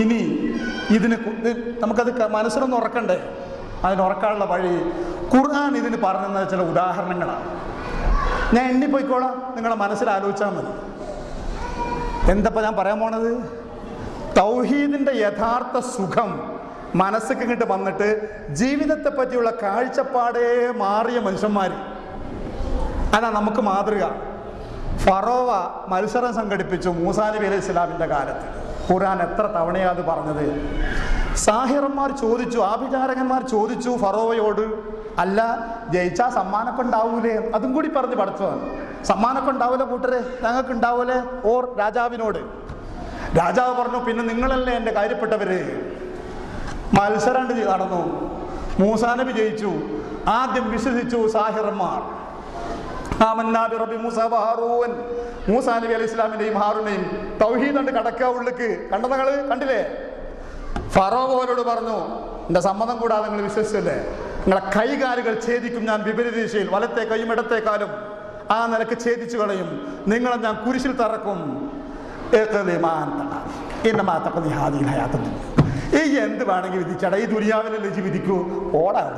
ഇനി നമുക്കത് മനസ്സിലൊന്ന് ഉറക്കണ്ടേ? അതിനുറക്കാനുള്ള വഴി ഖുർആൻ ഇതിന് പറഞ്ഞ ചില ഉദാഹരണങ്ങളാണ്. ഞാൻ എണ്ണിപ്പോയിക്കോളാം, നിങ്ങളെ മനസ്സിലാലോചിച്ചാൽ മതി. എന്തപ്പോൾ ഞാൻ പറയാൻ പോണത്? തൗഹീദിൻ്റെ യഥാർത്ഥ സുഖം മനസ്സിക്ക് ഇങ്ങോട്ട് വന്നിട്ട് ജീവിതത്തെ പറ്റിയുള്ള കാഴ്ചപ്പാടേ മാറിയ മനുഷ്യന്മാർ, അതാ നമുക്ക് മാതൃക. ഫറോവ മത്സരം സംഘടിപ്പിച്ചു മൂസാ നബി അലൈഹി ഇസ്ലാമിൻ്റെ കാലത്ത്. ഖുർആൻ എത്ര തവണയാണ് അത് പറഞ്ഞത്? സാഹിറന്മാർ ചോദിച്ചു, ആഭിചാരകന്മാർ ചോദിച്ചു ഫറോവയോട്, അല്ല ജയിച്ചാൽ സമ്മാനമൊക്കെ ഉണ്ടാവൂലേ? അതും കൂടി പറഞ്ഞ് പഠിച്ചവൻ, സമ്മാനമൊക്കെ ഉണ്ടാവൂലേ കൂട്ടരെ, ഞങ്ങൾക്ക് ഉണ്ടാവൂലേ ഓർ രാജാവിനോട്. രാജാവ് പറഞ്ഞു, പിന്നെ നിങ്ങളല്ലേ എൻ്റെ കാര്യപ്പെട്ടവര്. മത്സരം നടന്നു, മൂസാ നബി ജയിച്ചു. ആദ്യം വിശ്വസിച്ചു സാഹിറന്മാർ. മൂസാ നബി അലൈഹി ഇസ്ലാമിന്റെയും ഹാറൂനെയും തൗഹീദ് കണ്ട് കടക്കുക ഉള്ളിക്ക്. കണ്ടത് കണ്ടില്ലേ? ഫറോവോരോട് പറഞ്ഞു, എൻ്റെ സമ്മതം കൂടാതെ നിങ്ങൾ വിശ്വസിച്ചല്ലേ, നിങ്ങളെ കൈകാലുകൾ ഛേദിക്കും ഞാൻ വിപരീത ദിശയിൽ, വലത്തെ കൈയും ഇടത്തെ കാലും ആ നിലക്ക് ഛേദിച്ചു കളയും, നിങ്ങളെ ഞാൻ കുരിശിൽ തറക്കും. ഈ എന്ത് വേണമെങ്കിൽ വിധിച്ചടാ, ഈ ദുനിയാവിലെ വിധിക്കൂ, ഓടാണ്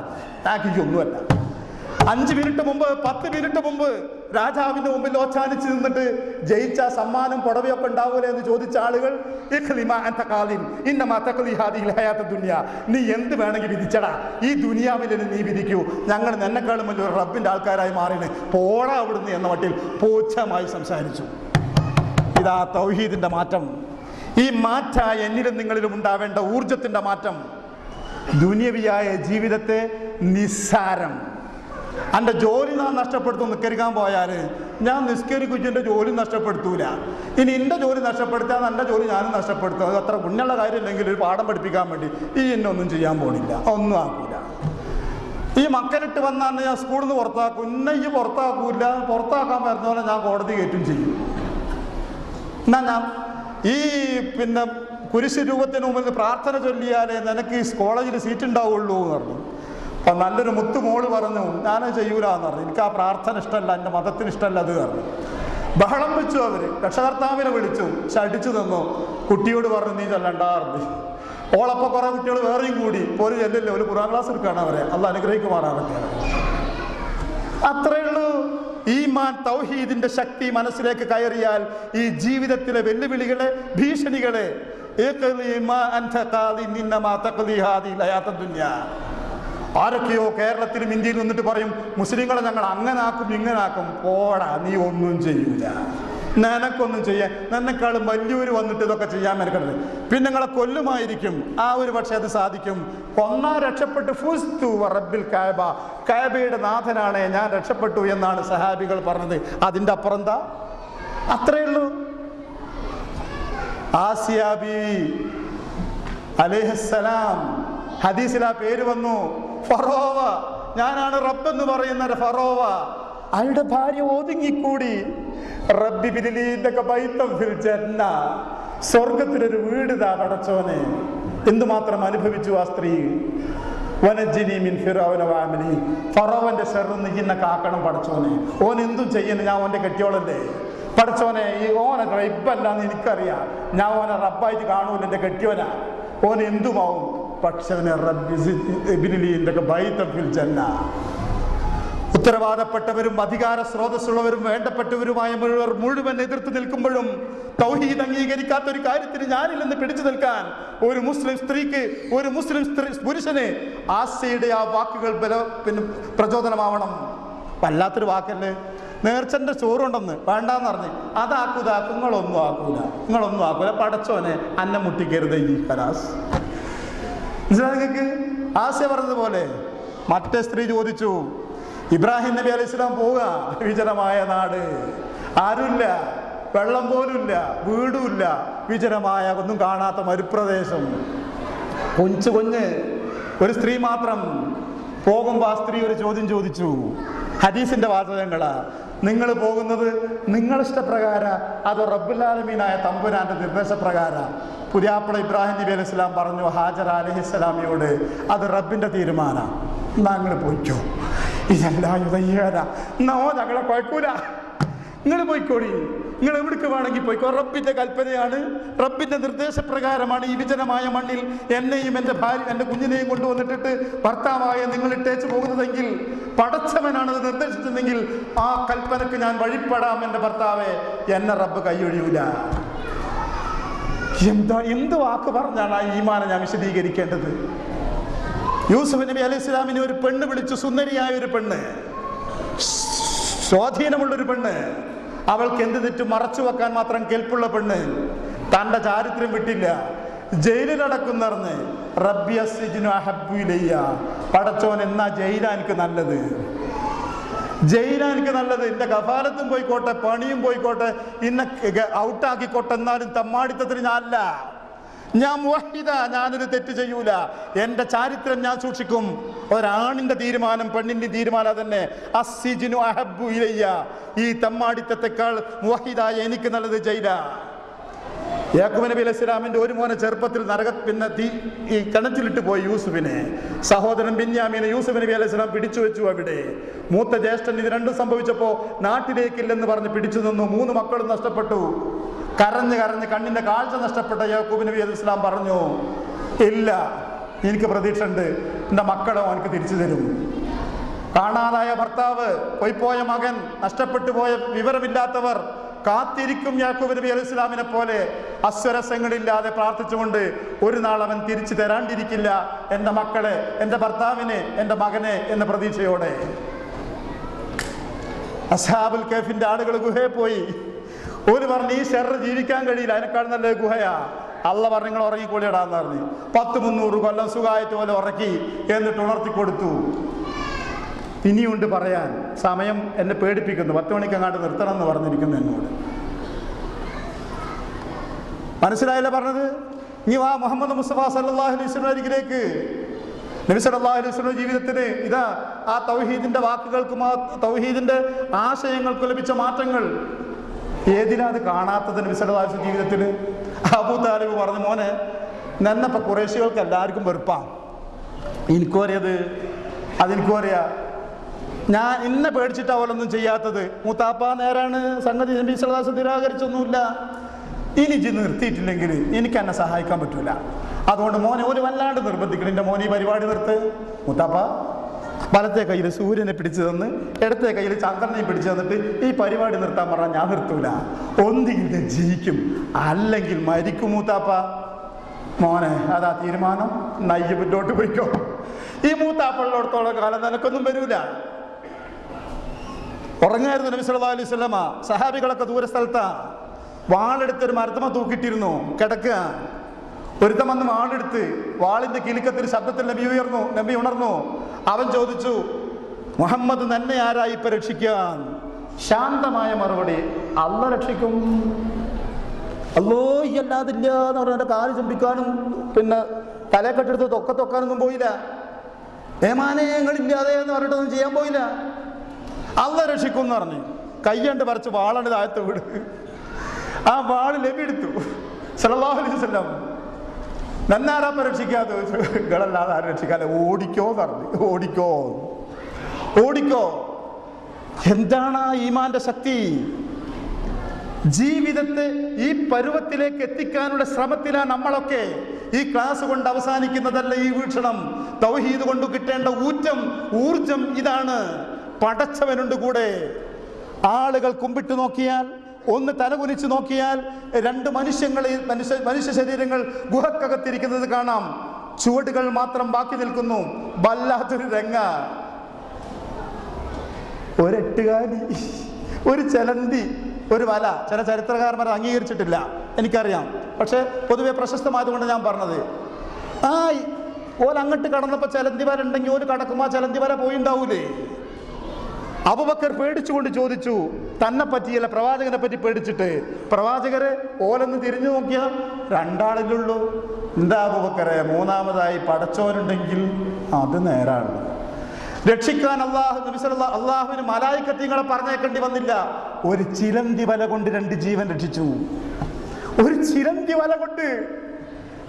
ഒന്നുമല്ല. 5 മിനിറ്റ് മുമ്പ് 10 മിനിറ്റ് മുമ്പ് രാജാവിന്റെ മുമ്പിൽ ഓച്ചാനിച്ച് നിന്നിട്ട് ജയിച്ച സമ്മാനം പുടവയൊക്കെ ഉണ്ടാവൂലേ എന്ന് ചോദിച്ച ആളുകൾ, നീ എന്ത് വേണമെങ്കിൽ വിധിച്ചടാ, ഈ ദുനിയാവിൽ നീ വിധിക്കൂ, ഞങ്ങൾ എന്നെക്കാളും വലിയൊരു റബ്ബിന്റെ ആൾക്കാരായി മാറിന്, പോടാ അവിടുന്ന് എന്ന മട്ടിൽ പോച്ഛമായി സംസാരിച്ചു. ഇതാ തൗഹീദിന്റെ മാറ്റം. ഈ മാറ്റായ എന്നിലും നിങ്ങളിലും ഉണ്ടാവേണ്ട ഊർജത്തിന്റെ മാറ്റം. ദുനിയവിയായ ജീവിതത്തെ നിസ്സാരം. എൻ്റെ ജോലി ഞാൻ നഷ്ടപ്പെടുത്തും നിസ്കരിക്കാൻ പോയാൽ, ഞാൻ നിസ്കരിക്കും, എൻ്റെ ജോലി നഷ്ടപ്പെടുത്തൂല. ഇനി എൻ്റെ ജോലി നഷ്ടപ്പെടുത്താൻ എൻ്റെ ജോലി ഞാനും നഷ്ടപ്പെടുത്തും. അത് അത്ര പുണ്യമുള്ള കാര്യമില്ലെങ്കിൽ ഒരു പാഠം പഠിപ്പിക്കാൻ വേണ്ടി ഈ എന്നൊന്നും ചെയ്യാൻ പോണില്ല, ഒന്നും ആക്കൂല. ഈ മക്കളിട്ട് വന്നാൽ ഞാൻ സ്കൂളിൽ നിന്ന് പുറത്താക്കും, ഇന്ന ഈ പുറത്താക്കൂല, പുറത്താക്കാൻ വരുന്ന പോലെ ഞാൻ കോടതി കയറ്റും ചെയ്യും. എന്നാ ഞാൻ ഈ കുരിശ് രൂപത്തിന് മുമ്പിൽ പ്രാർത്ഥന ചൊല്ലിയാലേ നിനക്ക് ഈ കോളേജിൽ സീറ്റ് ഉണ്ടാവുള്ളൂ എന്ന് പറഞ്ഞു. അപ്പം നല്ലൊരു മുത്തുമോള് പറഞ്ഞു, ഞാനത് ചെയ്യൂല എന്ന് പറഞ്ഞു. എനിക്ക് ആ പ്രാർത്ഥന ഇഷ്ടമല്ല, എൻ്റെ മതത്തിന് ഇഷ്ടമല്ല അത് പറഞ്ഞു. ബഹളം വെച്ചു. അവർ രക്ഷകർത്താവിനെ വിളിച്ചു, ശടിച്ചു തന്നു. കുട്ടിയോട് പറഞ്ഞു, നീ ചൊല്ലണ്ടാറുണ്ട്. ഓളപ്പോൾ കുറേ കുട്ടികൾ വേറെയും കൂടി ഒരു ചെല്ലില്ല, ഒരു ഖുർആൻ ക്ലാസ് എടുക്കുകയാണ് അവരെ. അള്ളാഹ് അനുഗ്രഹിക്കുമാറാകട്ടെ. അത്രയേ ഉള്ളൂ. ഈമാൻ തൗഹീദിന്റെ ശക്തി മനസ്സിലേക്ക് കയറിയാൽ ഈ ജീവിതത്തിലെ വെല്ലുവിളികളെ, ഭീഷണികളെ, ആരൊക്കെയോ കേരളത്തിലും ഇന്ത്യയിൽ നിന്നിട്ട് പറയും, മുസ്ലിങ്ങളെ ഞങ്ങൾ അങ്ങനാക്കും ഇങ്ങനാക്കും. പോടാ, നീ ഒന്നും ചെയ്യൂല, നിനക്കൊന്നും ചെയ്യാൻ, നിന്നെക്കാളും വലിയൊരു വന്നിട്ട് ഇതൊക്കെ ചെയ്യാൻ മെനക്കെടുത്ത് പിന്നെ നിങ്ങളെ കൊല്ലുമായിരിക്കും. ആ ഒരു പക്ഷെ അത് സാധിക്കും. കൊന്നാ രക്ഷപ്പെട്ടു. ഫുസ്തു റബ്ബിൽ കഅബ, കഅബയുടെ നാഥനാണ് ഞാൻ രക്ഷപ്പെട്ടു എന്നാണ് സഹാബികൾ പറഞ്ഞത്. അതിൻ്റെ അപ്പുറം എന്താ? അത്രയേ ഉള്ളൂ. ആസിയ ബീവി അലൈഹിസ്സലാം, ഹദീസിൽ ആ പേര് വന്നു, ഫറോവ, ഞാനാണ് റബ്ബെന്ന് പറയുന്ന ഫറോവ. അയാളുടെ ഭാര്യ ഒതുങ്ങിക്കൂടി. റബ്ബി ബിലിലീന്നൊക്കെ ബൈത്തം ഫിൽ ജന്ന, സ്വർഗത്തിലൊരു വീട് താ പടച്ചോനെ. എന്തുമാത്രം അനുഭവിച്ചു ആ സ്ത്രീ. വനജ്ജിനി മിൻ ഫിറഔന വഅമലി, ഫറോവന്റെ ശർറിൽ നിന്ന് എന്നെ കാക്കണം പടച്ചോനെ. ഓൻ എന്തും ചെയ്യുന്നു, ഞാൻ ഓന്റെ കെട്ടിയോളല്ലേ പടച്ചോനെ. ഈ ഓനെ റബ്ബല്ലാന്ന് എനിക്കറിയാം, ഞാൻ ഓനെ റബ്ബായിട്ട് കാണൂല, എൻ്റെ കെട്ടിയോനാ. ഓൻ എന്തുമാവും, പക്ഷെ ഉത്തരവാദപ്പെട്ടവരും അധികാര സ്രോതസ്സുള്ളവരും വേണ്ടപ്പെട്ടവരുമായ മുഴുവൻ എതിർത്ത് നിൽക്കുമ്പോഴും തൗഹീദ് അംഗീകരിക്കാത്ത ഒരു കാര്യത്തിന് ഞാനില്ലെന്ന് പിടിച്ചു നിൽക്കാൻ ഒരു മുസ്ലിം സ്ത്രീക്ക്, ഒരു മുസ്ലിം പുരുഷന് ആസിയുടെ ആ വാക്കുകൾ പ്രചോദനമാവണം. വല്ലാത്തൊരു വാക്കല്ലേ. നേർച്ചന്റെ ചോറുണ്ടെന്ന് വേണ്ടാന്ന് പറഞ്ഞ് അതാക്കൂല, നിങ്ങളൊന്നും ആക്കൂല, പടച്ചോനെ അന്നം മുട്ടിക്കരുത് ഈ കലാസ്. നിങ്ങൾക്ക് ആസിയ പറഞ്ഞതുപോലെ മറ്റേ സ്ത്രീ ചോദിച്ചു, ഇബ്രാഹിം നബി അലൈഹി സ്വലാം പോവുക, വിജനമായ നാട്, ആരുമില്ല, വെള്ളം പോലുമില്ല, വീടുമില്ല, വിജനമായ ഒന്നും കാണാത്ത മരുപ്രദേശം, കുഞ്ഞ് ഒരു സ്ത്രീ മാത്രം. പോകുമ്പോൾ ആ സ്ത്രീ ഒരു ചോദ്യം ചോദിച്ചു. ഹദീസിന്റെ വാചകങ്ങളാ, നിങ്ങൾ പോകുന്നത് നിങ്ങളിഷ്ടപ്രകാര അതോ റബ്ബുൽ ആലമീനായ തമ്പുരാന്റെ നിർദ്ദേശപ്രകാര? പുതിയാപ്പിള ഇബ്രാഹിം നബി അലൈഹി സ്വലാം പറഞ്ഞു ഹാജർ അലൈഹിസ്സലാമിയോട്, അത് റബ്ബിന്റെ തീരുമാനം, ഞങ്ങൾ പോയിക്കോ, ഇതെല്ലാം യുദ്ധ ഞങ്ങളെ കുഴക്കൂല, നിങ്ങൾ പോയിക്കോടി. നിങ്ങൾ എവിടേക്ക് വേണമെങ്കിൽ പോയിക്കോ, റബ്ബിന്റെ കൽപ്പനയാണ്, റബ്ബിന്റെ നിർദ്ദേശപ്രകാരമാണ് ഈ വിജനമായ മണ്ണിൽ എന്നെയും എൻ്റെ ഭാര്യ എൻ്റെ കുഞ്ഞിനെയും കൊണ്ടുവന്നിട്ടിട്ട് ഭർത്താവായ നിങ്ങൾ ഇട്ടേച്ച് പോകുന്നതെങ്കിൽ, പടച്ചവനാണത് നിർദ്ദേശിച്ചതെങ്കിൽ ആ കൽപ്പനക്ക് ഞാൻ വഴിപ്പെടാം എൻ്റെ ഭർത്താവെ, എന്നെ റബ്ബ് കൈയൊഴിയൂല. എന്ത് വാക്ക് പറഞ്ഞാണ് ആ ഈമാനെ ഞാൻ വിശദീകരിക്കേണ്ടത്? യൂസുഫ് നബി അലൈഹി സ്വലാമിനെ ഒരു പെണ്ണ് വിളിച്ചു, സുന്ദരിയായ ഒരു പെണ്ണ്, സ്വാധീനമുള്ളൊരു പെണ്ണ്, അവൾക്ക് എന്ത് തെറ്റും മറച്ചു വെക്കാൻ മാത്രം കെൽപ്പുള്ള പെണ്ണ്, തൻ്റെ ചാരിത്രം വിട്ടില്ല, ജയിലിലടക്കുന്നറിഞ്ഞ് റബ്ബി അസ്സിജ്നു അഹബ്ബു ഇലയ്യ, പടച്ചോൻ എന്നാ ജയിലാ എനിക്ക് നല്ലത്, ജയിലാ എനിക്ക് നല്ലത്, എൻ്റെ കഫാലത്തും പോയിക്കോട്ടെ, പണിയും പോയിക്കോട്ടെ, ഇന്നെ ഔട്ടാക്കിക്കോട്ടെ, എന്നാലും തമ്മാടിത്തത്തിന് ഞാനല്ല, ഞാൻ മുവഹിദ, ഞാനൊരു തെറ്റ് ചെയ്യൂല, എൻ്റെ ചാരിത്രം ഞാൻ സൂക്ഷിക്കും. ഒരാണിൻ്റെ തീരുമാനം, പെണ്ണിൻ്റെ തീരുമാനം തന്നെ, അസ്സിജ്നു അഹബ്ബു ഇലയ്യ, ഈ തമ്മാടിത്തത്തെക്കാൾ മുവഹിദായ എനിക്ക് നല്ലത് ജയില. യാക്കൂബ് നബി അലൈഹി സ്വലാമിന്റെ ഒരു മോനെ ചെറുപ്പത്തിൽ ഈ കിണറ്റിലിട്ട് പോയി യൂസുഫിനെ, സഹോദരൻ ബിന്യാമീനെ യൂസുഫ് നബി അലൈഹി സ്വലാം പിടിച്ചു വെച്ചു. അവിടെ മൂത്ത ജ്യേഷ്ഠൻ ഇത് രണ്ടും സംഭവിച്ചപ്പോൾ നാട്ടിലേക്കില്ലെന്ന് പറഞ്ഞ് പിടിച്ചു നിന്നു. 3 മക്കളും നഷ്ടപ്പെട്ടു. കരഞ്ഞ് കണ്ണിന്റെ കാഴ്ച നഷ്ടപ്പെട്ട യാക്കൂബ് നബി അലൈഹി സ്വലാം പറഞ്ഞു, ഇല്ല, എനിക്ക് പ്രതീക്ഷ ഉണ്ട്, എൻ്റെ മക്കളെ അവനക്ക് തിരിച്ചു തരും. കാണാതായ ഭർത്താവ്, പോയ മകൻ, നഷ്ടപ്പെട്ടു പോയ വിവരമില്ലാത്തവർ കാത്തിരിക്കും യാക്കൂബ് നബി അലൈഹി സ്വലാമിനെ പോലെ അസ്വരസങ്ങളില്ലാതെ പ്രാർത്ഥിച്ചുകൊണ്ട്, ഒരു നാൾ അവൻ തിരിച്ചു തരാണ്ടിരിക്കില്ല എൻ്റെ മക്കളെ, എൻ്റെ ഭർത്താവിനെ, എൻ്റെ മകനെ എന്ന പ്രതീക്ഷയോടെ. അസ്ഹാബുൽ കഹ്ഫിന്റെ ആളുകൾ ഗുഹയിൽ പോയി. ഒരു പറഞ്ഞു ഈ ഷെർ ജീവിക്കാൻ കഴിയില്ല, അതിനേക്കാൾ നല്ല ഗുഹയാ. അള്ള പറഞ്ഞു നിങ്ങൾ ഉറങ്ങിക്കൊള്ളിയിടാന്ന് പറഞ്ഞു. 10-300 കൊല്ലം സുഖമായിട്ട് പോലെ ഉറക്കി, എന്നിട്ട് ഉണർത്തി കൊടുത്തു. ഇനിയുണ്ട് പറയാൻ, സമയം എന്നെ പേടിപ്പിക്കുന്നു, 10 മണിക്ക് അങ്ങാട്ട് നിർത്തണം എന്ന് പറഞ്ഞിരിക്കുന്നു എന്നോട്. മനസ്സിലായല്ലോ പറഞ്ഞത്? ഇനി വാ മുഹമ്മദ് മുസ്തഫ സല്ലല്ലാഹു അലൈഹി വസല്ലം അരികിലേക്ക്. നബി സല്ലല്ലാഹു അലൈഹി വസല്ലം ജീവിതത്തിന് ഇതാ ആ തൗഹീദിന്റെ വാക്കുകൾക്കും ആ തൗഹീദിന്റെ ആശയങ്ങൾക്കും ലഭിച്ച മാറ്റങ്ങൾ ഏതിനാ അത് കാണാത്തത്? നബി സല്ലല്ലാഹു അലൈഹി വസല്ലം ജീവിതത്തിൽ അബൂ താലിബ് പറഞ്ഞു, മോനെ നന്നപ്പോൾ ഖുറൈശികൾക്ക് എല്ലാവർക്കും വെറുപ്പാ, എനിക്കും അറിയത്, അതെനിക്കും അറിയാം, ഞാൻ ഇന്നെ പേടിച്ചിട്ട് അവലൊന്നും ചെയ്യാത്തത്. മൂത്താപ്പ നേരാണ്, സംഗതി നബി സല്ലല്ലാഹു അലൈഹി വസല്ലം നിരാകരിച്ചൊന്നുമില്ല, ഇനി ഇജ്ജ് നിർത്തിയിട്ടില്ലെങ്കിൽ എനിക്ക് എന്നെ സഹായിക്കാൻ പറ്റൂല, അതുകൊണ്ട് മോനെ ഒരു വല്ലാണ്ട് നിർബന്ധിക്കണം, എൻ്റെ മോനെ ഈ പരിപാടി നിർത്ത്. മൂത്താപ്പ വലത്തെ കയ്യിൽ സൂര്യനെ പിടിച്ചു തന്ന് ഇടത്തെ കയ്യിൽ ചന്ദ്രനെയും പിടിച്ചു തന്നിട്ട് ഈ പരിപാടി നിർത്താൻ പറഞ്ഞാൽ ഞാൻ നിർത്തൂല, ഒന്നെങ്കിൽ ജയിക്കും അല്ലെങ്കിൽ മരിക്കും മൂത്താപ്പ. മോനെ അതാ തീരുമാനം, നയ്യ മുന്നോട്ട് പോയിക്കോ, ഈ മൂത്താപ്പുള്ളിടത്തോളം കാലം നിനക്കൊന്നും വരൂല. ഉറങ്ങായിരുന്നു നബി സല്ലല്ലാഹു അലൈഹി വസല്ലമ. സഹാബികളൊക്കെ ദൂര സ്ഥലത്താ, വാളെടുത്തൊരു മരത്തമ തൂക്കിയിട്ടിരുന്നു, കിടക്കുക. ഒരുത്തം വന്ന് വാളെടുത്ത്, വാളിന്റെ കിലുക്കത്തിൽ ശബ്ദത്തിൽ നബി ഉണർന്നു. അവൻ ചോദിച്ചു, മുഹമ്മദ് തന്നെ ആരാ ഇപ്പൊ രക്ഷിക്കാൻ? ശാന്തമായ മറുപടി, അള്ള രക്ഷിക്കും. അല്ലോ ഈ അല്ലാതില്ല എന്ന് പറഞ്ഞ കാല് ചുംബിക്കാനും പിന്നെ തലക്കെട്ടെടുത്ത് തൊക്കാനൊന്നും പോയില്ല. ഏമാനയങ്ങളില്ലാതെ എന്ന് പറഞ്ഞിട്ടൊന്നും ചെയ്യാൻ പോയില്ല. അള്ള രക്ഷിക്കും എന്ന് പറഞ്ഞു. കയ്യണ്ട് പറിച്ച് വാളണ്ട് താഴത്ത് വിട്. ആ വാള് നബി എടുത്തു സല്ലല്ലാഹു അലൈഹി വസല്ലം. നന്നാരാപ്പ രക്ഷിക്കാതെ നിങ്ങളല്ലാതെ ആരും രക്ഷിക്കാതെ, ഓടിക്കോ പറഞ്ഞു. ഓടിക്കോ. എന്താണ് ആ ഈമാന്റെ ശക്തി? ജീവിതത്തെ ഈ പരുവത്തിലേക്ക് എത്തിക്കാനുള്ള ശ്രമത്തിലാണ് നമ്മളൊക്കെ. ഈ ക്ലാസ് കൊണ്ട് അവസാനിക്കുന്നതല്ല ഈ വീക്ഷണം. തൗഹീദ് കൊണ്ട് കിട്ടേണ്ട ഊർജം ഇതാണ്. പടച്ചവനുണ്ട് കൂടെ. ആളുകൾ കുമ്പിട്ട് നോക്കിയാൽ, ഒന്ന് തലകുനിച്ച് നോക്കിയാൽ 2 മനുഷ്യ ശരീരങ്ങൾ ഗുഹക്കകത്തിരിക്കുന്നത് കാണാം. ചുവടുകൾ മാത്രം ബാക്കി നിൽക്കുന്നു. വല്ലാത്തൊരു രംഗ. ഒരു എട്ടുകാലി, ഒരു ചലന്തി, ഒരു വല. ചില ചരിത്രകാരന്മാർ അംഗീകരിച്ചിട്ടില്ല, എനിക്കറിയാം, പക്ഷെ പൊതുവെ പ്രശസ്തമായതുകൊണ്ട് ഞാൻ പറഞ്ഞത്. അങ്ങോട്ട് കടന്നപ്പോൾ ചലന്തി വല ഉണ്ടെങ്കിൽ ഒരു കടക്കുമ്പോൾ ആ ചലന്തി വല പോയിണ്ടാവൂലേ? അബൂബക്കർ പേടിച്ചുകൊണ്ട് ചോദിച്ചു, തന്നെ പറ്റിയല്ല പ്രവാചകനെ പറ്റി പേടിച്ചിട്ട്. പ്രവാചകരെ ഓലൊന്ന് തിരിഞ്ഞു നോക്കിയാൽ 2 ആളിലുള്ളൂ. എന്താ അബൂബക്കറെ, 3ാമതായി പടച്ചോനുണ്ടെങ്കിൽ അത് നേരാണ്. രക്ഷിക്കാൻ അള്ളാഹുവിന് മലായിക്കത്തിങ്ങളെ പറഞ്ഞേക്കേണ്ടി വന്നില്ല. ഒരു ചിലന്തി വല കൊണ്ട് 2 ജീവൻ രക്ഷിച്ചു. ഒരു ചിലന്തി വല കൊണ്ട്.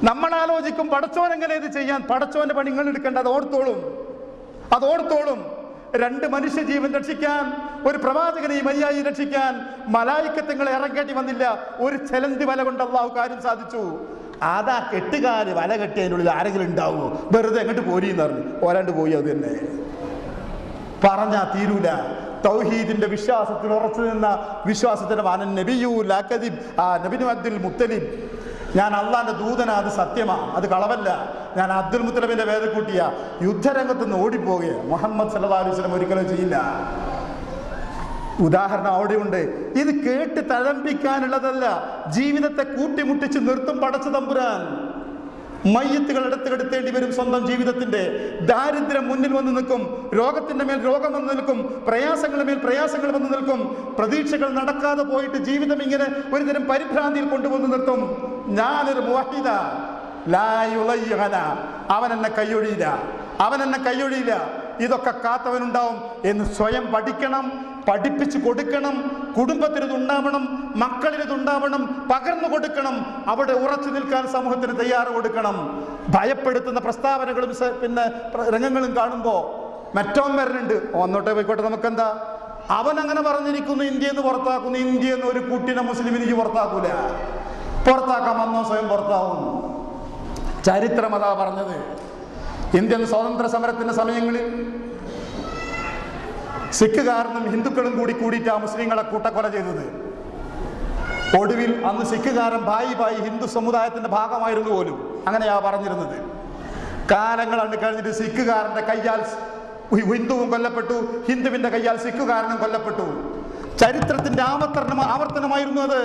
നമ്മൾ ആലോചിക്കും പടച്ചോൻ എങ്ങനെ ഇത് ചെയ്യാൻ? പടച്ചോന്റെ പണി നിങ്ങൾ എടുക്കേണ്ട, അത് ഓർത്തോളും. 2 മനുഷ്യജീവൻ രക്ഷിക്കാൻ ഒരു പ്രവാചകനെ ഈ മയ്യായി രക്ഷിക്കാൻ മലായിക്കത്തുകളെ ഇറങ്ങേണ്ടി വന്നില്ല. ഒരു ചെലന്തി വല കൊണ്ട് അള്ളാഹു കാര്യം സാധിച്ചു. അതാ കെട്ടുകാല് വല കെട്ടിയതിനുള്ളിൽ ആരെങ്കിലും ഉണ്ടാവുമോ? വെറുതെ എങ്ങോട്ട് പോരീന്ന് പറഞ്ഞു ഓരാണ്ട് പോയി. അത് തന്നെ പറഞ്ഞാ തീരൂല. തൗഹീദിന്റെ വിശ്വാസത്തിൽ ഉറച്ചു നിന്ന വിശ്വാസത്തിന്റെ വാനൻ നബിയുൽ അകദിബ്, ആ നബി അബ്ദുൽ മുത്തലിബ്, ഞാൻ അള്ളാന്റെ ദൂതനാ, അത് സത്യമാ, അത് കളവല്ല, ഞാൻ അബ്ദുൽ മുത്തലിബിന്റെ വേദക്കൂട്ടിയ, യുദ്ധരംഗത്ത് നിന്ന് ഓടിപ്പോകുക മുഹമ്മദ് സല്ലല്ലാഹു അലൈഹി വസല്ലം ഒരിക്കലും ചെയ്യില്ല. ഉദാഹരണം അവിടെയുണ്ട്. ഇത് കേട്ട് തഴമ്പിക്കാനുള്ളതല്ല, ജീവിതത്തെ കൂട്ടിമുട്ടിച്ച് നിർത്തും പടച്ച തമ്പുരാൻ. മയ്യത്തുകൾ എടുത്തെടുത്തേണ്ടി വരും സ്വന്തം ജീവിതത്തിന്റെ. ദാരിദ്ര്യം മുന്നിൽ വന്ന് നിൽക്കും, രോഗത്തിന്റെ മേൽ രോഗം വന്ന് നിൽക്കും, പ്രയാസങ്ങളുടെ മേൽ പ്രയാസങ്ങൾ വന്ന് നിൽക്കും. പ്രതീക്ഷകൾ നടക്കാതെ പോയിട്ട് ജീവിതം ഇങ്ങനെ ഒരുതരം പരിഭ്രാന്തിയിൽ കൊണ്ടുവന്ന് നിർത്തും. ഞാനൊരു മുവഹിദ, ലാ യുളയ്യന, അവൻ എന്നെ കൈയൊഴിയില്ല, അവൻ എന്നെ കൈയൊഴിയില്ല, ഇതൊക്കെ കാത്തവനുണ്ടാവും എന്ന് സ്വയം പഠിക്കണം, പഠിപ്പിച്ചു കൊടുക്കണം. കുടുംബത്തിനിതുണ്ടാവണം, മക്കളിനിതുണ്ടാവണം, പകർന്നു കൊടുക്കണം. അവിടെ ഉറച്ചു നിൽക്കാൻ സമൂഹത്തിന് തയ്യാറ് കൊടുക്കണം. ഭയപ്പെടുത്തുന്ന പ്രസ്താവനകളും പിന്നെ രംഗങ്ങളും കാണുമ്പോൾ മറ്റോൻ വരുന്നുണ്ട്, ഒന്നോട്ടെ പോയിക്കോട്ടെ, നമുക്കെന്താ, അവൻ അങ്ങനെ പറഞ്ഞിരിക്കുന്നു, ഇന്ത്യന്ന് പുറത്താക്കുന്നു. ഇന്ത്യന്ന് ഒരു കുട്ടിനെ മുസ്ലിമിനിക്ക് പുറത്താക്കൂല, പുറത്താക്കാൻ വന്നോ സ്വയം പുറത്താവും. ചരിത്രം അതാ പറഞ്ഞത്. ഇന്ത്യൻ സ്വാതന്ത്ര്യ സമരത്തിന്റെ സമയങ്ങളിൽ സിഖുകാരനും ഹിന്ദുക്കളും കൂടിയിട്ട് ആ മുസ്ലിങ്ങളെ കൂട്ടക്കൊല ചെയ്തത്. ഒടുവിൽ അന്ന് സിഖുകാരൻ ഭായി ഹിന്ദു സമുദായത്തിന്റെ ഭാഗമായിരുന്നു പോലും, അങ്ങനെയാ പറഞ്ഞിരുന്നത്. കാലങ്ങളാണ് കഴിഞ്ഞിട്ട് സിഖുകാരന്റെ കയ്യാൽ ഹിന്ദുവും കൊല്ലപ്പെട്ടു, ഹിന്ദുവിന്റെ കയ്യാൽ സിഖുകാരനും കൊല്ലപ്പെട്ടു. ചരിത്രത്തിന്റെ ആവർത്തനമായിരുന്നു അത്.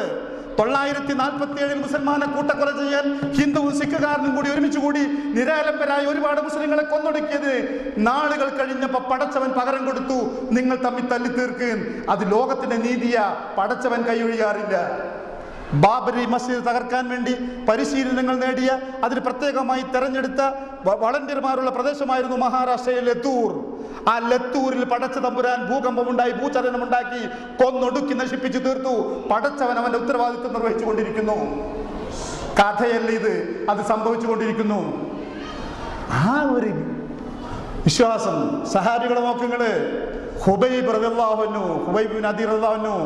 947 മുസൽമാനെ കൂട്ടക്കൊല ചെയ്യാൻ ഹിന്ദുവും സിഖുകാരനും കൂടി ഒരുമിച്ച് കൂടി നിരാലംബരായ ഒരുപാട് മുസ്ലിങ്ങളെ കൊന്നൊടുക്കിയത്. നാളുകൾ കഴിഞ്ഞപ്പോൾ പടച്ചവൻ പകരം കൊടുത്തു, നിങ്ങൾ തമ്മിൽ തല്ലി തീർക്കുകയും. അത് ലോകത്തിന്റെ നീതിയാ, പടച്ചവൻ കൈയൊഴിയാറില്ല. ബാബരി മസ്ജിദ് തകർക്കാൻ വേണ്ടി പരിശീലനങ്ങൾ നേടിയ, അതിന് പ്രത്യേകമായി തെരഞ്ഞെടുത്ത വളണ്ടിയർമാരുള്ള പ്രദേശമായിരുന്നു മഹാരാഷ്ട്രയിലെ ലത്തൂർ. ആ ലത്തൂരിൽ പടച്ച തമ്പുരാൻ ഭൂകമ്പമുണ്ടായി, ഭൂചലനമുണ്ടാക്കി, കൊന്നൊടുക്കി നശിപ്പിച്ചു തീർത്തു. പടച്ചവൻ അവന്റെ ഉത്തരവാദിത്വം നിർവഹിച്ചു കൊണ്ടിരിക്കുന്നു. കഥയല്ല ഇത്, അത് സംഭവിച്ചു കൊണ്ടിരിക്കുന്നു. ആ ഒരു വിശ്വാസം സഹാബികളെ നോക്കുങ്ങള്. ഹുബൈബ് റളിയല്ലാഹു അൻഹു, ഹുബൈബ് ബിൻ അദി റളിയല്ലാഹു അൻഹു,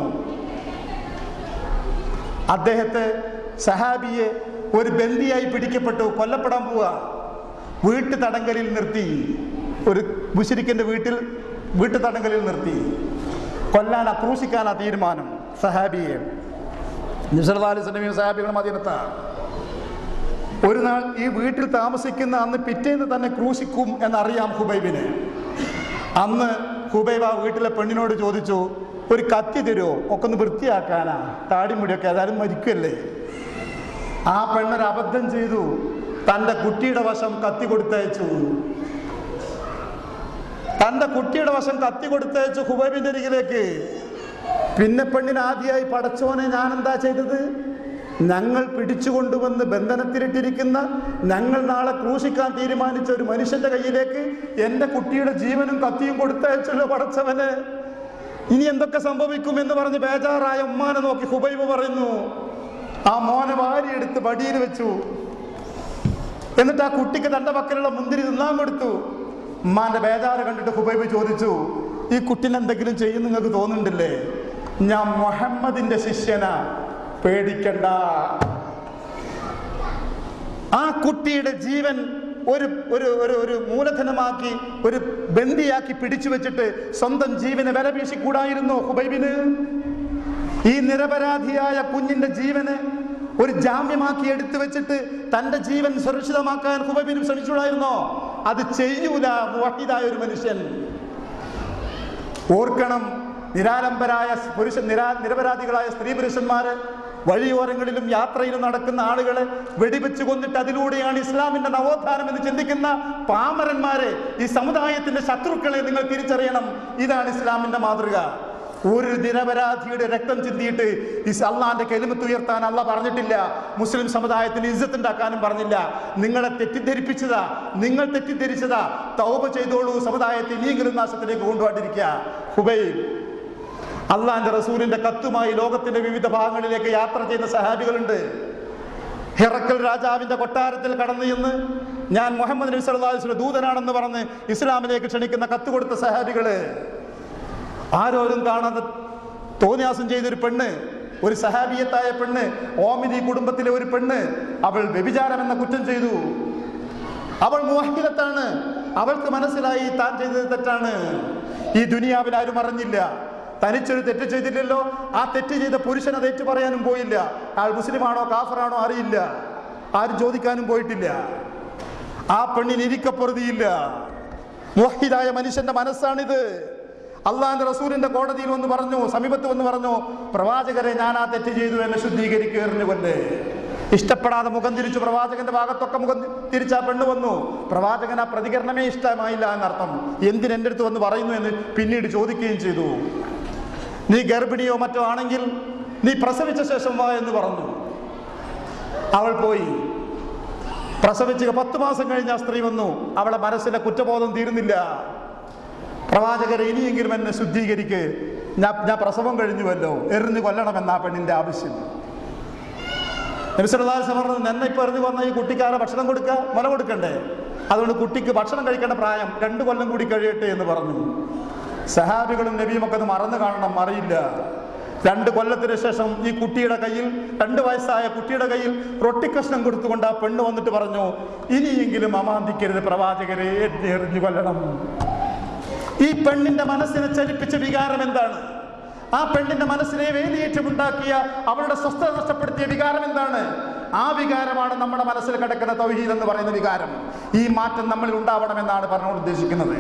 അദ്ദേഹത്തെ സഹാബിയെ ഒരു ബന്ദിയായി പിടിക്കപ്പെട്ടു, കൊല്ലപ്പെടാൻ പോവുക. വീട്ടു തടങ്കലിൽ നിർത്തി, ഒരു മുശ്രിക്കിന്റെ വീട്ടു തടങ്കലിൽ നിർത്തി കൊല്ലാനാ, ക്രൂശിക്കാനാ തീരുമാനം സഹാബിയെ. നബി സല്ലല്ലാഹു അലൈഹി വസല്ലം സഹാബികൾ മദീനത്താ. ഒരു നാൾ ഈ വീട്ടിൽ താമസിക്കുന്ന അന്ന് പിറ്റേന്ന് തന്നെ ക്രൂശിക്കും എന്നറിയാം ഹുബൈബിന്. അന്ന് ഹുബൈബ് ആ വീട്ടിലെ പെണ്ണിനോട് ചോദിച്ചു, ഒരു കത്തി തരുമോ, ഒക്കെ ഒന്ന് വൃത്തിയാക്കാനാ, താടിമുടിയൊക്കെ ഏതായാലും മരിക്കല്ലേ. ആ പെണ്ണൊരു അബദ്ധം ചെയ്തു, തൻ്റെ കുട്ടിയുടെ വശം കത്തി കൊടുത്തയച്ചു. തൻ്റെ കുട്ടിയുടെ വശം കത്തി കൊടുത്തയച്ചു ഹുബൈബിന്റെ അരികിലേക്ക്. പിന്നെ പെണ്ണിന് ആദ്യമായി, പടച്ചോനെ ഞാൻ എന്താ ചെയ്തത്, ഞങ്ങൾ പിടിച്ചുകൊണ്ടുവന്ന് ബന്ധനത്തിലിട്ടിരിക്കുന്ന, ഞങ്ങൾ നാളെ ക്രൂശിക്കാൻ തീരുമാനിച്ച ഒരു മനുഷ്യന്റെ കയ്യിലേക്ക് എൻ്റെ കുട്ടിയുടെ ജീവനും കത്തിയും കൊടുത്തയച്ചല്ലോ പടച്ചവന്, ഇനി എന്തൊക്കെ സംഭവിക്കും എന്ന് പറഞ്ഞ് ബേജാറായ ഉമ്മാനെ നോക്കി ഹുബൈബ് പറയുന്നു, ആ മോനെ വാരിയെടുത്ത് വടിയിൽ വെച്ചു. എന്നിട്ട് ആ കുട്ടിക്ക് തൻ്റെ പക്കലുള്ള മുന്തിരി തിന്നാൻ കൊടുത്തു. ഉമ്മാന്റെ ബേജാറ് കണ്ടിട്ട് ഹുബൈബ് ചോദിച്ചു, ഈ കുട്ടിനെ എന്തെങ്കിലും ചെയ്യും നിങ്ങൾക്ക് തോന്നുന്നുണ്ടല്ലേ? ഞാൻ മുഹമ്മദിന്റെ ശിഷ്യനാ, പേടിക്കണ്ട. ആ കുട്ടിയുടെ ജീവൻ ഒരു മൂലധനമാക്കി, ഒരു ബന്ദിയാക്കി പിടിച്ചു വെച്ചിട്ട് സ്വന്തം ജീവനെ വില വീശിക്കൂടായിരുന്നു ഹുബൈബിന്? ഈ നിരപരാധിയായ കുഞ്ഞിന്റെ ജീവന് ഒരു ജാമ്യമാക്കി എടുത്തു വെച്ചിട്ട് തന്റെ ജീവൻ സുരക്ഷിതമാക്കാൻ ഹുബൈബിനും ശ്രമിച്ചുകൂടായിരുന്നോ? അത് ചെയ്യൂല മുവഹിദായ ഒരു മനുഷ്യൻ. ഓർക്കണം, നിരാലംബരായ നിരപരാധികളായ സ്ത്രീ പുരുഷന്മാര്, വഴിയോരങ്ങളിലും യാത്രയിലും നടക്കുന്ന ആളുകളെ വെടിവെച്ച് കൊന്നിട്ട് അതിലൂടെയാണ് ഇസ്ലാമിന്റെ നവോത്ഥാനം എന്ന് ചിന്തിക്കുന്ന പാമരന്മാരെ, ഈ സമുദായത്തിന്റെ ശത്രുക്കളെ നിങ്ങൾ തിരിച്ചറിയണം. ഇതാണ് ഇസ്ലാമിന്റെ മാതൃക. ഒരു നിരപരാധിയുടെ രക്തം ചിന്തിയിട്ട് അള്ളാന്റെ കെലിമത്ത് ഉയർത്താൻ അള്ളാഹ് പറഞ്ഞിട്ടില്ല. മുസ്ലിം സമുദായത്തിന് ഇസ്സത്ത് ഉണ്ടാക്കാനും പറഞ്ഞില്ല. നിങ്ങളെ തെറ്റിദ്ധരിപ്പിച്ചതാ, നിങ്ങൾ തെറ്റിദ്ധരിച്ചതാ. തൗബ ചെയ്തോളൂ, സമുദായത്തെ ഇനിയെങ്കിലും നാശത്തിലേക്ക് കൊണ്ടുപോകാണ്ടിരിക്കുക. ഹുബൈബ് അള്ളാന്റെ റസൂലിന്റെ കത്തുമായി ലോകത്തിന്റെ വിവിധ ഭാഗങ്ങളിലേക്ക് യാത്ര ചെയ്യുന്ന സഹാബികളുണ്ട്. ഹിറക്കൽ രാജാവിന്റെ കൊട്ടാരത്തിൽ കടന്നു ചെന്ന് ഞാൻ മുഹമ്മദ് നബി സല്ലല്ലാഹു അലൈഹി വസല്ലം ദൂതനാണെന്ന് പറഞ്ഞ് ഇസ്ലാമിലേക്ക് ക്ഷണിക്കുന്ന കത്ത് കൊടുത്ത സഹാബികള്. ആരോരും കാണാതെ തോന്നിയാസം ചെയ്തൊരു പെണ്ണ്, ഒരു സഹാബിയത്തായ പെണ്ണ്, ഓമിനി കുടുംബത്തിലെ ഒരു പെണ്ണ്, അവൾ വ്യഭിചാരം എന്ന കുറ്റം ചെയ്തു. അവൾ മുവഹിദത്താണ്. അവൾക്ക് മനസ്സിലായി താൻ ചെയ്തത് തെറ്റാണ്. ഈ ദുനിയാവിൽ ആരും അറിഞ്ഞില്ല. തനിച്ചൊരു തെറ്റ് ചെയ്തില്ലല്ലോ. ആ തെറ്റ് ചെയ്ത പുരുഷൻ അത് ഏറ്റു പറയാനും പോയില്ല. ആൾ മുസ്ലിമാണോ കാഫറാണോ അറിയില്ല. ആരും ചോദിക്കാനും പോയിട്ടില്ല. ആ പെണ്ണിന് ഇരിക്കപ്പൊറുതിയില്ല. മുവഹിദായ മനുഷ്യന്റെ മനസ്സാണിത്. അള്ളാന്റെ റസൂലിന്റെ കോടതിയിൽ വന്ന് പറഞ്ഞു, സമീപത്ത് വന്ന് പറഞ്ഞു, പ്രവാചകരെ ഞാൻ ആ തെറ്റ് ചെയ്തു, എന്നെ ശുദ്ധീകരിക്കുക എറിഞ്ഞുകൊണ്ട്. ഇഷ്ടപ്പെടാതെ മുഖം തിരിച്ചു. പ്രവാചകന്റെ ഭാഗത്തൊക്കെ മുഖം തിരിച്ച് ആ പെണ്ണ് വന്നു. പ്രവാചകൻ ആ പ്രതികരണമേ ഇഷ്ടമായില്ല എന്നർത്ഥം. എന്തിനെൻ്റെ അടുത്ത് വന്ന് പറയുന്നു എന്ന് പിന്നീട് ചോദിക്കുകയും ചെയ്തു. നീ ഗർഭിണിയോ മറ്റോ ആണെങ്കിൽ നീ പ്രസവിച്ച ശേഷം വാ എന്ന് പറഞ്ഞു. അവൾ പോയി. പ്രസവിച്ച് 10 മാസം കഴിഞ്ഞ ആ സ്ത്രീ വന്നു. അവളെ മനസ്സിലെ കുറ്റബോധം തീരുന്നില്ല. പ്രവാചകരെ ഇനിയെങ്കിലും എന്നെ ശുദ്ധീകരിക്ക്, ഞാൻ പ്രസവം കഴിഞ്ഞുവല്ലോ, എറിഞ്ഞു കൊല്ലണമെന്ന ആ പെണ്ണിന്റെ ആവശ്യം. നബി സല്ലല്ലാഹു അലൈഹി വസല്ലം പറഞ്ഞു, എന്നെ ഇപ്പൊ എറിഞ്ഞു കൊന്ന ഈ കുട്ടിക്കാരെ ഭക്ഷണം കൊടുക്കുക, മുല കൊടുക്കണ്ടേ? അതുകൊണ്ട് കുട്ടിക്ക് ഭക്ഷണം കഴിക്കേണ്ട പ്രായം 2 കൊല്ലം കൂടി കഴിയട്ടെ എന്ന് പറഞ്ഞു. സഹാബികളും നബിയും ഒക്കെ അത് മറന്നു കാണണം, അറിയില്ല. 2 കൊല്ലത്തിന് ശേഷം ഈ കുട്ടിയുടെ കയ്യിൽ, 2 വയസ്സായ കുട്ടിയുടെ കയ്യിൽ റൊട്ടിക്കഷ്ണം കൊടുത്തുകൊണ്ട് ആ പെണ്ണ് വന്നിട്ട് പറഞ്ഞു, ഇനിയെങ്കിലും അമാന്തിക്കരുത്, പ്രവാചകരെ എന്നെ എറിഞ്ഞു കൊല്ലണം. ഈ പെണ്ണിന്റെ മനസ്സിനെ ചലിപ്പിച്ച വികാരം എന്താണ്? ആ പെണ്ണിന്റെ മനസ്സിനെ വേലിയേറ്റമുണ്ടാക്കിയ, അവളുടെ സ്വസ്ഥത നഷ്ടപ്പെടുത്തിയ വികാരം എന്താണ്? ആ വികാരമാണ് നമ്മുടെ മനസ്സിൽ കിടക്കുന്ന തൗഹീദ് എന്ന് പറയുന്ന വികാരം. ഈ മാറ്റം നമ്മളിൽ ഉണ്ടാവണമെന്നാണ് പറഞ്ഞുകൊണ്ട് ഉദ്ദേശിക്കുന്നത്.